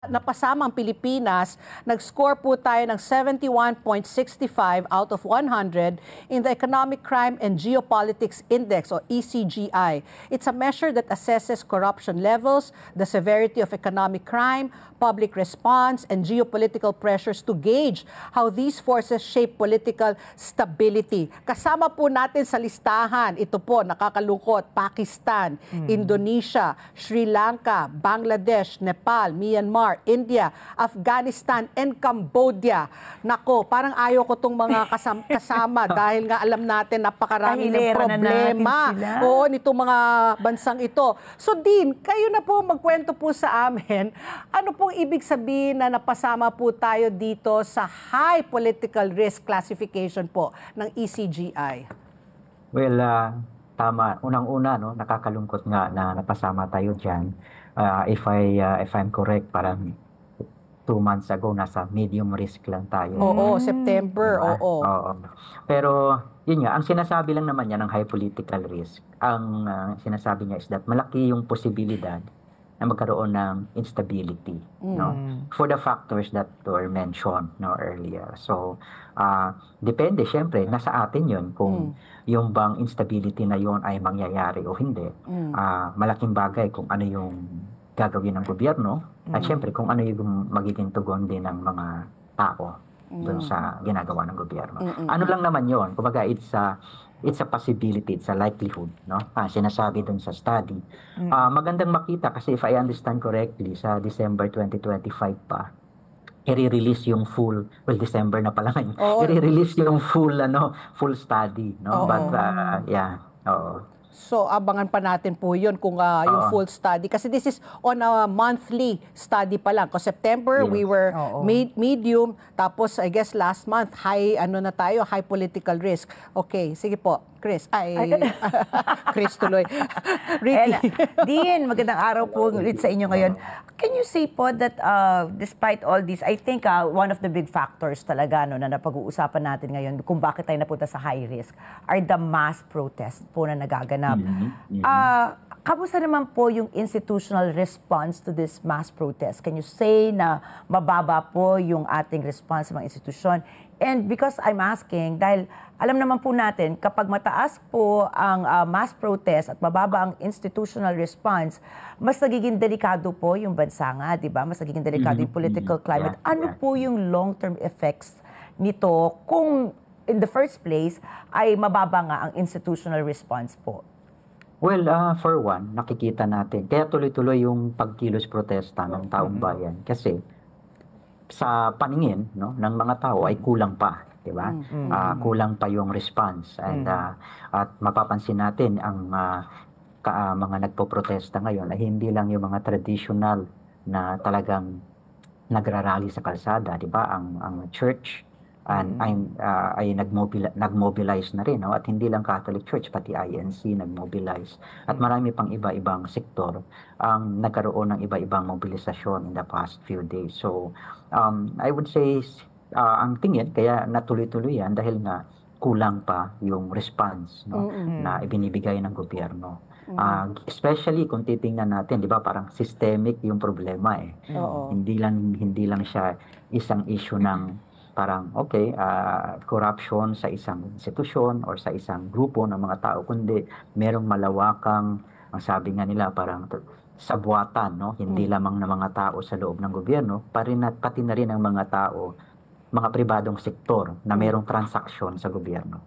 napasama ang Pilipinas, nag-score po tayo ng 71.65 out of 100 in the Economic Crime and Geopolitics Index o ECGI. It's a measure that assesses corruption levels, the severity of economic crime, public response, and geopolitical pressures to gauge how these forces shape political stability. Kasama po natin sa listahan, ito po, nakakalungkot, Pakistan, Indonesia, Sri Lanka, Bangladesh, Nepal, Myanmar, India, Afghanistan, and Cambodia. Nako, parang ayaw ko itong mga kasama dahil nga alam natin napakarami ng problema nitong mga bansang ito. So Dean, kayo na po magkwento po sa amin, ano pong ibig sabihin na napasama po tayo dito sa high political risk classification po ng ECGI? Well, tama. Unang-una, no, nakakalungkot nga na napasama tayo dyan. If I'm correct, parang 2 months ago, nasa medium risk lang tayo. Oo, September, diba? oo. Pero, yun nga, ang sinasabi lang naman niya ng high political risk, ang sinasabi niya is that malaki yung posibilidad na magkaroon ng instability, no? For the factors that were mentioned, no, earlier. So, depende, syempre, nasa atin yun kung yung bang instability na yun ay mangyayari o hindi. Malaking bagay kung ano yung gagawin ng gobyerno at syempre kung ano yung magiging tugon din ng mga tao doon sa ginagawa ng gobyerno. Ano lang naman yun, kumbaga it's a possibility, it's a likelihood, no? Sinasabi dun sa study. Magandang makita kasi if I understand correctly, sa December 2025 pa, i-release yung full, well, December na pala ngayon, i-release yung full study, no? But, yeah, So, abangan pa natin po yun kung yung full study. Kasi this is on a monthly study pa lang. Kasi September, we were medium. Tapos, I guess, last month, high political risk. Okay, sige po. Chris. Chris tuloy. Ricky. Dean, magandang araw po ulit sa inyo ngayon. Can you say po that despite all this, I think one of the big factors talaga na napag-uusapan natin ngayon kung bakit tayo napunta sa high risk are the mass protest po na nagaganap. Kamusta naman po yung institutional response to this mass protest? Can you say na mababa po yung ating response sa mga institusyon? And because I'm asking, dahil alam naman po natin, kapag mataas po ang mass protest at mababa ang institutional response, mas nagiging delikado po yung bansa nga, di ba? Mas nagiging delikado yung political climate. Ano po yung long-term effects nito kung in the first place ay mababa nga ang institutional response po? Well, for one, nakikita natin, kaya tuloy-tuloy yung pagkilos protesta ng taong bayan. Kasi sa paningin, no, ng mga tao ay kulang pa, di ba? Kulang pa yung response. And at mapapansin natin ang mga nagpo-protesta ngayon ay hindi lang yung mga traditional na talagang nagrarally sa kalsada, di ba? Ang church ay nagmobilize na rin, no? At hindi lang Catholic Church, pati INC nagmobilize. At marami pang iba-ibang sektor ang nagkaroon ng iba-ibang mobilisasyon in the past few days. So, I would say, ang tingin, kaya natuloy-tuloy yan dahil nga kulang pa yung response, no, na ibinibigay ng gobyerno. Especially kung titingnan natin, di ba, parang systemic yung problema eh. Hindi lang siya isang issue ng parang corruption sa isang institusyon or sa isang grupo ng mga tao, kundi merong malawakang, ang sabi nga nila, parang sabuatan, no? Hindi lamang ng mga tao sa loob ng gobyerno, pati na rin ang mga tao, mga pribadong sektor na merong transaksyon sa gobyerno.